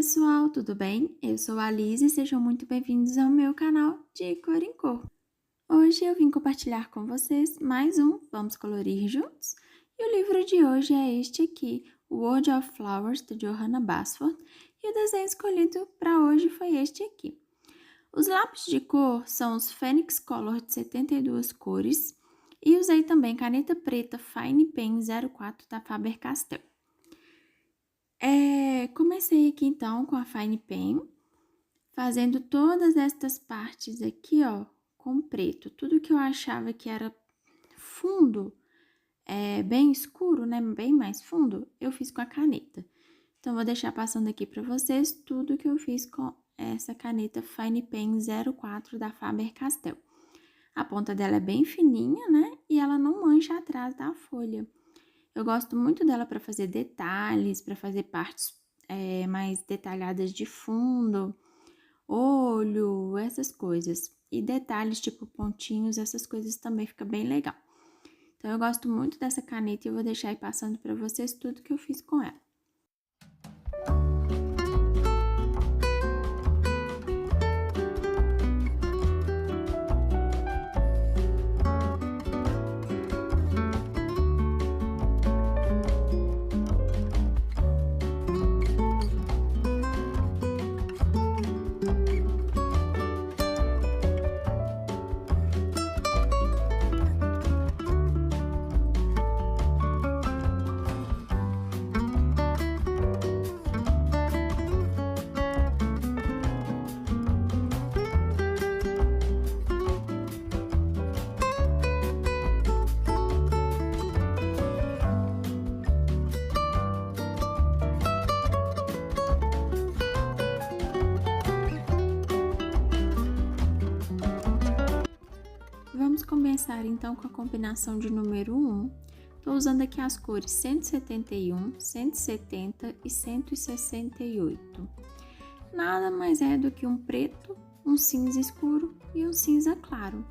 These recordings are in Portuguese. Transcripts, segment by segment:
pessoal, tudo bem? Eu sou a Liz e sejam muito bem-vindos ao meu canal de Cor em Cor. Hoje eu vim compartilhar com vocês mais um Vamos Colorir Juntos? E o livro de hoje é este aqui, World of Flowers, de Johanna Basford, e o desenho escolhido para hoje foi este aqui. Os lápis de cor são os Phoenix Color de 72 cores e usei também caneta preta Fine Pen 04 da Faber-Castell. Comecei aqui então com a Fine Pen, fazendo todas estas partes aqui, ó, com preto. Tudo que eu achava que era fundo, bem escuro, né, bem mais fundo, eu fiz com a caneta. Então, vou deixar passando aqui pra vocês tudo que eu fiz com essa caneta Fine Pen 04 da Faber-Castell. A ponta dela é bem fininha, né, e ela não mancha atrás da folha. Eu gosto muito dela para fazer detalhes, para fazer partes mais detalhadas de fundo, olho, essas coisas. E detalhes tipo pontinhos, essas coisas também fica bem legal. Então, eu gosto muito dessa caneta e eu vou deixar aí passando para vocês tudo que eu fiz com ela. Vamos começar então com a combinação de número 1. Estou usando aqui as cores 171, 170 e 168. Nada mais é do que um preto, um cinza escuro e um cinza claro.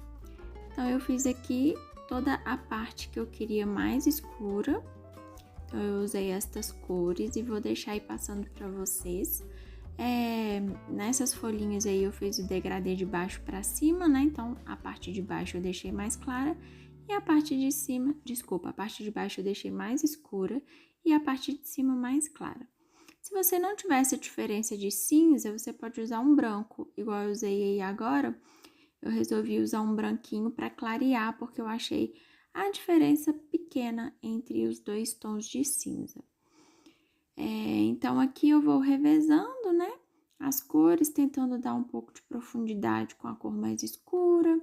Então, eu fiz aqui toda a parte que eu queria mais escura. Então, eu usei estas cores e vou deixar aí passando para vocês. Nessas folhinhas aí eu fiz o degradê de baixo para cima, né? Então, a parte de baixo eu deixei mais clara e a parte de cima, a parte de baixo eu deixei mais escura e a parte de cima mais clara. Se você não tiver essa diferença de cinza, você pode usar um branco, igual eu usei aí agora. Eu resolvi usar um branquinho para clarear, porque eu achei a diferença pequena entre os dois tons de cinza. Então, aqui eu vou revezando, né, as cores, tentando dar um pouco de profundidade com a cor mais escura,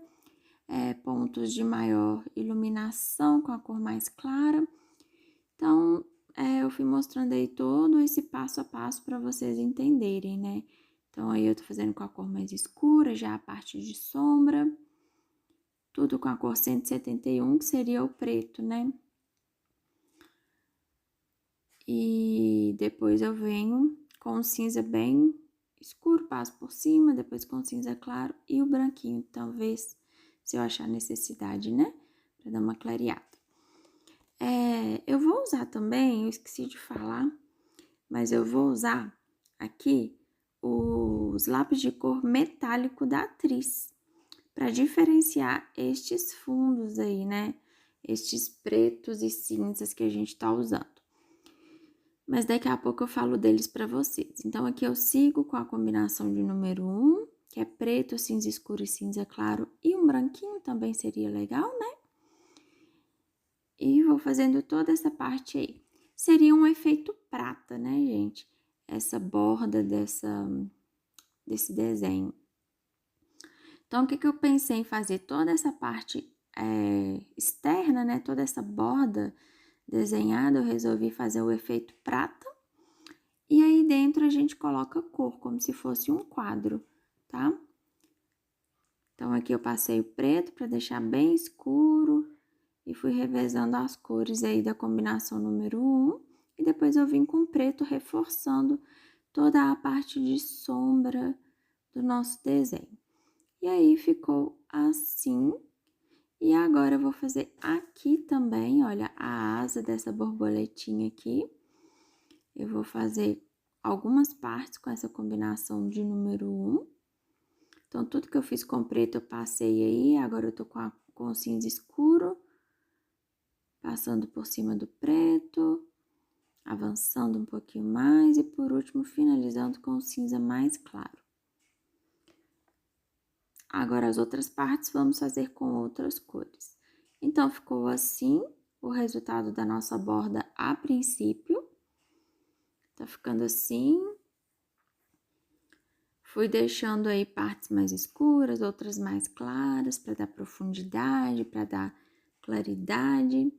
pontos de maior iluminação com a cor mais clara. Então, eu fui mostrando aí todo esse passo a passo para vocês entenderem, né? Então, aí eu tô fazendo com a cor mais escura, já a parte de sombra, tudo com a cor 171, que seria o preto, né? E depois eu venho com o cinza bem escuro, passo por cima, depois com o cinza claro e o branquinho, talvez, se eu achar necessidade, né? Pra dar uma clareada. Eu vou usar também, eu esqueci de falar, mas eu vou usar aqui os lápis de cor metálico da Atriz, para diferenciar estes fundos aí, né? Estes pretos e cinzas que a gente tá usando. Mas daqui a pouco eu falo deles para vocês. Então, aqui eu sigo com a combinação de número 1, que é preto, cinza escuro e cinza claro, e um branquinho também seria legal, né? E vou fazendo toda essa parte aí. Seria um efeito prata, né, gente? Essa borda desse desenho. Então, o que eu pensei em fazer? Toda essa parte externa, né? Toda essa borda desenhada, eu resolvi fazer o efeito prata. E aí, dentro, a gente coloca cor, como se fosse um quadro, tá? Então, aqui eu passei o preto para deixar bem escuro e fui revezando as cores aí da combinação número 1. E depois eu vim com o preto reforçando toda a parte de sombra do nosso desenho. E aí, ficou assim. E agora, eu vou fazer aqui também, olha, a asa dessa borboletinha aqui. Eu vou fazer algumas partes com essa combinação de número 1. Então, tudo que eu fiz com preto eu passei aí, agora eu tô com o cinza escuro, passando por cima do preto, avançando um pouquinho mais e, por último, finalizando com o cinza mais claro. Agora, as outras partes vamos fazer com outras cores. Então, ficou assim o resultado da nossa borda a princípio. Tá ficando assim. Fui deixando aí partes mais escuras, outras mais claras, para dar profundidade, para dar claridade.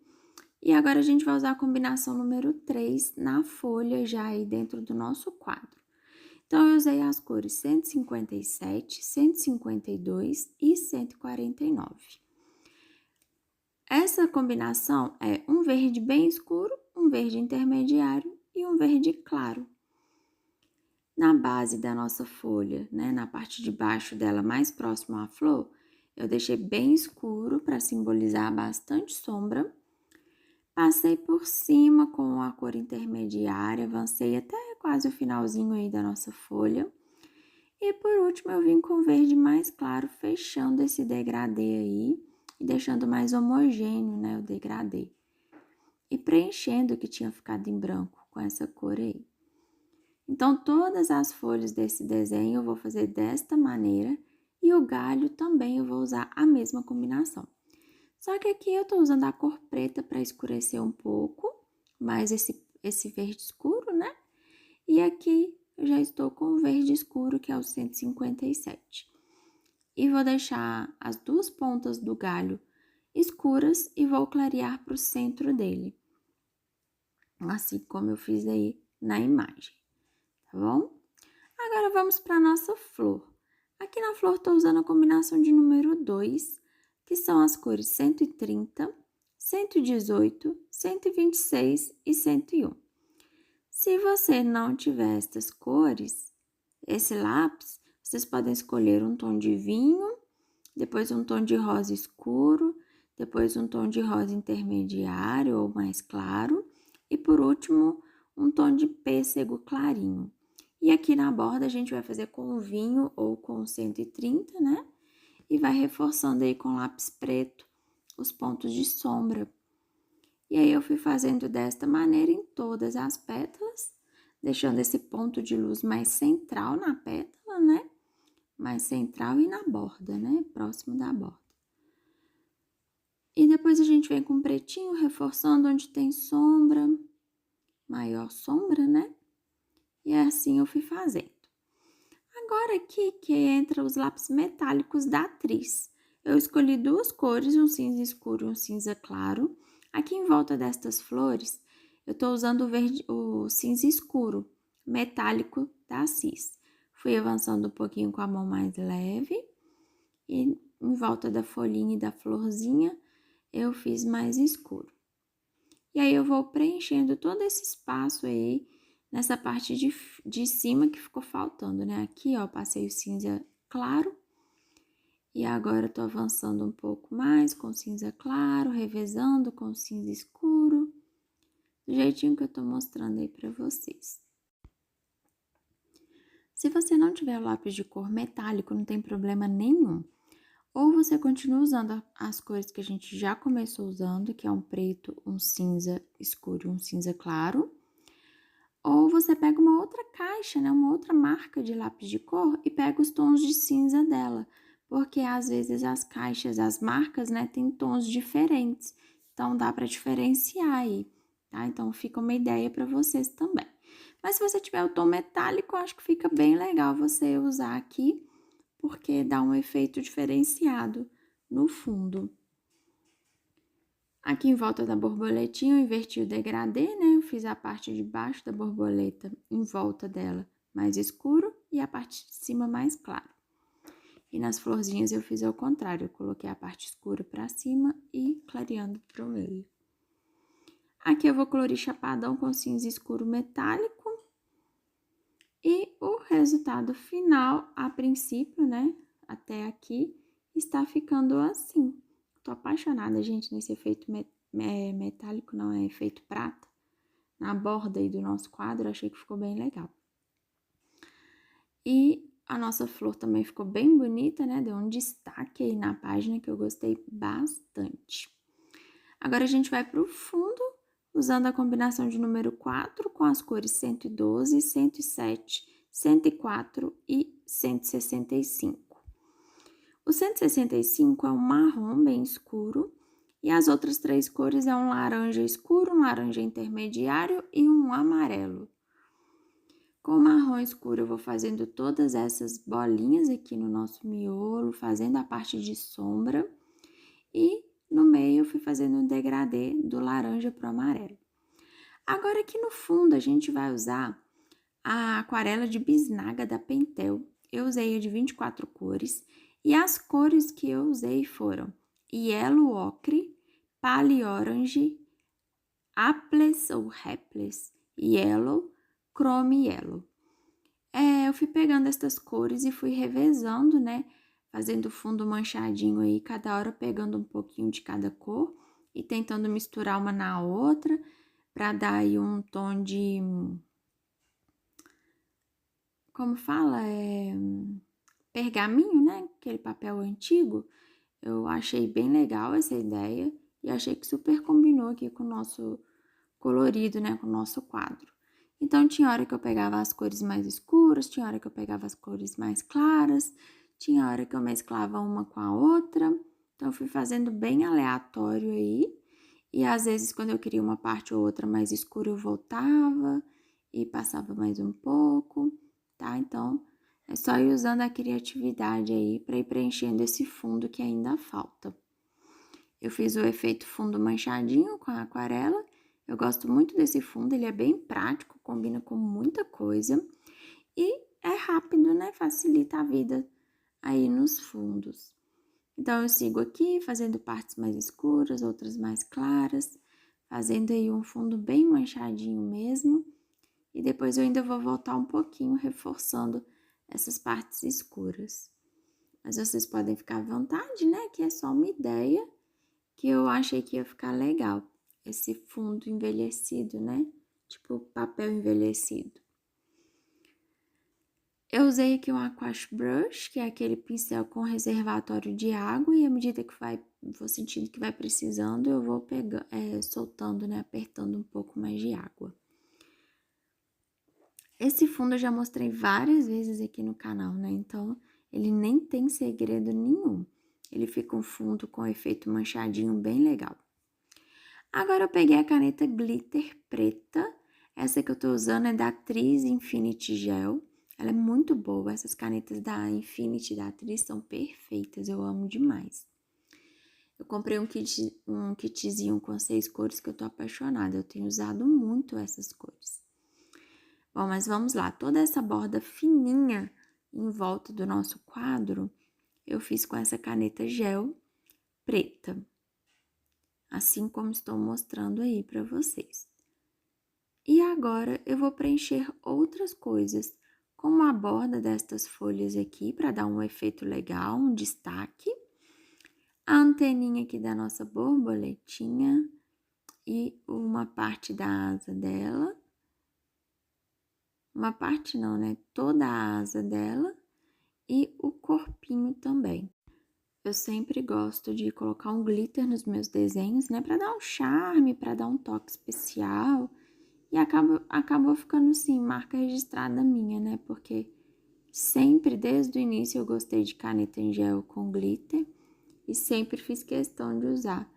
E agora a gente vai usar a combinação número 3 na folha já aí dentro do nosso quadro. Então, eu usei as cores 157, 152 e 149. Essa combinação é um verde bem escuro, um verde intermediário e um verde claro. Na base da nossa folha, né, na parte de baixo dela, mais próximo à flor, eu deixei bem escuro para simbolizar bastante sombra. Passei por cima com a cor intermediária, avancei até quase o finalzinho aí da nossa folha. E por último, eu vim com verde mais claro, fechando esse degradê aí e deixando mais homogêneo, né, o degradê. E preenchendo o que tinha ficado em branco com essa cor aí. Então, todas as folhas desse desenho eu vou fazer desta maneira e o galho também eu vou usar a mesma combinação. Só que aqui eu tô usando a cor preta para escurecer um pouco, mais esse verde escuro, né? E aqui eu já estou com o verde escuro, que é o 157. E vou deixar as duas pontas do galho escuras e vou clarear para o centro dele. Assim como eu fiz aí na imagem, tá bom? Agora vamos para a nossa flor. Aqui na flor estou usando a combinação de número 2, que são as cores 130, 118, 126 e 101. Se você não tiver estas cores, esse lápis, vocês podem escolher um tom de vinho, depois um tom de rosa escuro, depois um tom de rosa intermediário ou mais claro, e por último, um tom de pêssego clarinho. E aqui na borda a gente vai fazer com o vinho ou com 130, né? E vai reforçando aí com lápis preto os pontos de sombra. E aí eu fui fazendo desta maneira em todas as pétalas, deixando esse ponto de luz mais central na pétala, né? Mais central e na borda, né? Próximo da borda. E depois a gente vem com pretinho, reforçando onde tem sombra, maior sombra, né? E assim eu fui fazendo. Agora aqui que entra os lápis metálicos da atriz. Eu escolhi duas cores, um cinza escuro e um cinza claro. Aqui em volta destas flores, eu tô usando o cinza escuro, metálico da Assis. Fui avançando um pouquinho com a mão mais leve e em volta da folhinha e da florzinha, eu fiz mais escuro. E aí, eu vou preenchendo todo esse espaço aí, nessa parte de cima que ficou faltando, né? Aqui, ó, passei o cinza claro. E agora, eu tô avançando um pouco mais com cinza claro, revezando com cinza escuro. Do jeitinho que eu tô mostrando aí pra vocês. Se você não tiver o lápis de cor metálico, não tem problema nenhum. Ou você continua usando as cores que a gente já começou usando, que é um preto, um cinza escuro e um cinza claro. Ou você pega uma outra caixa, né, uma outra marca de lápis de cor e pega os tons de cinza dela. Porque às vezes as caixas, as marcas, né, tem tons diferentes. Então, dá para diferenciar aí, tá? Então, fica uma ideia para vocês também. Mas se você tiver o tom metálico, eu acho que fica bem legal você usar aqui, porque dá um efeito diferenciado no fundo. Aqui em volta da borboletinha eu inverti o degradê, né? Eu fiz a parte de baixo da borboleta em volta dela mais escuro e a parte de cima mais claro. E nas florzinhas eu fiz ao contrário, eu coloquei a parte escura para cima e clareando para o meio. Aqui eu vou colorir chapadão com cinza escuro metálico. E o resultado final, a princípio, né, até aqui, está ficando assim. Tô apaixonada, gente, nesse efeito metálico, não é efeito prata. Na borda aí do nosso quadro, achei que ficou bem legal. E a nossa flor também ficou bem bonita, né? Deu um destaque aí na página que eu gostei bastante. Agora a gente vai para o fundo, usando a combinação de número 4 com as cores 112, 107, 104 e 165. O 165 é um marrom bem escuro e as outras 3 cores é um laranja escuro, um laranja intermediário e um amarelo. Com o marrom escuro eu vou fazendo todas essas bolinhas aqui no nosso miolo, fazendo a parte de sombra e no meio eu fui fazendo um degradê do laranja pro amarelo. Agora aqui no fundo a gente vai usar a aquarela de bisnaga da Pentel. Eu usei a de 24 cores e as cores que eu usei foram Yellow Ocre, Pale Orange, Apples ou Hapless Yellow, Chrome Yellow. Eu fui pegando essas cores e fui revezando, né? Fazendo fundo manchadinho aí, cada hora pegando um pouquinho de cada cor e tentando misturar uma na outra para dar aí um tom de... Como fala? Pergaminho, né? Aquele papel antigo. Eu achei bem legal essa ideia e achei que super combinou aqui com o nosso colorido, né? Com o nosso quadro. Então, tinha hora que eu pegava as cores mais escuras, tinha hora que eu pegava as cores mais claras, tinha hora que eu mesclava uma com a outra. Então, eu fui fazendo bem aleatório aí. E às vezes, quando eu queria uma parte ou outra mais escura, eu voltava e passava mais um pouco, tá? Então, é só ir usando a criatividade aí para ir preenchendo esse fundo que ainda falta. Eu fiz o efeito fundo manchadinho com a aquarela. Eu gosto muito desse fundo, ele é bem prático, combina com muita coisa. E é rápido, né? Facilita a vida aí nos fundos. Então, eu sigo aqui, fazendo partes mais escuras, outras mais claras, fazendo aí um fundo bem manchadinho mesmo. E depois eu ainda vou voltar um pouquinho, reforçando essas partes escuras. Mas vocês podem ficar à vontade, né? Que é só uma ideia que eu achei que ia ficar legal. Esse fundo envelhecido, né? Tipo papel envelhecido. Eu usei aqui um Aquash Brush, que é aquele pincel com reservatório de água, e à medida que vou sentindo que vai precisando, eu vou pegando, soltando, né? Apertando um pouco mais de água. Esse fundo eu já mostrei várias vezes aqui no canal, né? Então, ele nem tem segredo nenhum. Ele fica um fundo com efeito manchadinho bem legal. Agora eu peguei a caneta glitter preta. Essa que eu tô usando é da Atriz Infinity Gel. Ela é muito boa. Essas canetas da Infinity da Atriz são perfeitas. Eu amo demais. Eu comprei um kitzinho com 6 cores que eu tô apaixonada. Eu tenho usado muito essas cores. Bom, mas vamos lá. Toda essa borda fininha em volta do nosso quadro, eu fiz com essa caneta gel preta. Assim como estou mostrando aí para vocês. E agora eu vou preencher outras coisas, como a borda destas folhas aqui, para dar um efeito legal, um destaque. A anteninha aqui da nossa borboletinha e uma parte da asa dela. Uma parte não, né? Toda a asa dela e o corpinho também. Eu sempre gosto de colocar um glitter nos meus desenhos, né? Pra dar um charme, pra dar um toque especial. E acabou ficando, assim, marca registrada minha, né? Porque sempre, desde o início, eu gostei de caneta em gel com glitter. E sempre fiz questão de usar.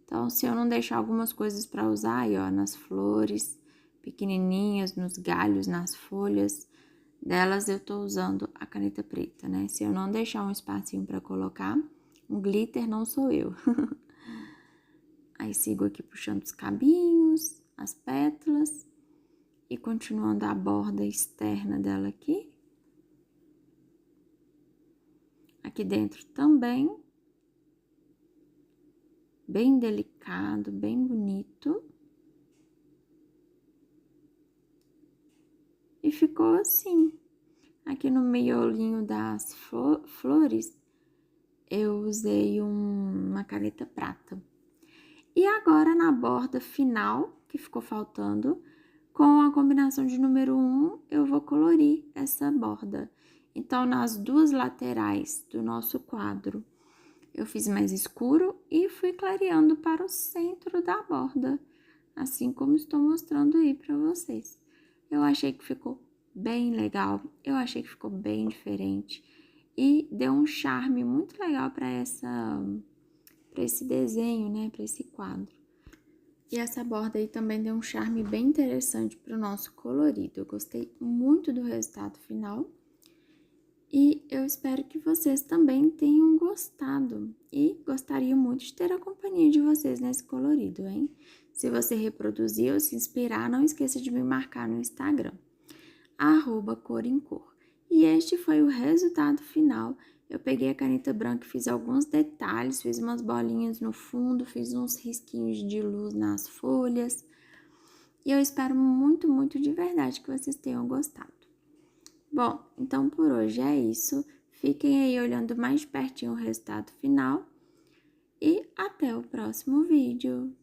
Então, se eu não deixar algumas coisas pra usar, aí, ó, nas flores pequenininhas, nos galhos, nas folhas delas, eu tô usando a caneta preta, né? Se eu não deixar um espacinho pra colocar, um glitter não sou eu. Aí, sigo aqui puxando os cabinhos, as pétalas e continuando a borda externa dela aqui. Aqui dentro também. Bem delicado, bem bonito. E ficou assim. Aqui no miolinho das flores, eu usei uma caneta prata. E agora, na borda final, que ficou faltando, com a combinação de número 1, eu vou colorir essa borda. Então, nas duas laterais do nosso quadro, eu fiz mais escuro e fui clareando para o centro da borda, assim como estou mostrando aí para vocês. Eu achei que ficou bem legal, eu achei que ficou bem diferente e deu um charme muito legal para esse desenho, né, para esse quadro. E essa borda aí também deu um charme bem interessante para o nosso colorido. Eu gostei muito do resultado final. E eu espero que vocês também tenham gostado. E gostaria muito de ter a companhia de vocês nesse colorido, hein? Se você reproduzir ou se inspirar, não esqueça de me marcar no Instagram, @corencor. E este foi o resultado final. Eu peguei a caneta branca e fiz alguns detalhes, fiz umas bolinhas no fundo, fiz uns risquinhos de luz nas folhas. E eu espero muito, muito de verdade que vocês tenham gostado. Bom, então por hoje é isso. Fiquem aí olhando mais de pertinho o resultado final e até o próximo vídeo.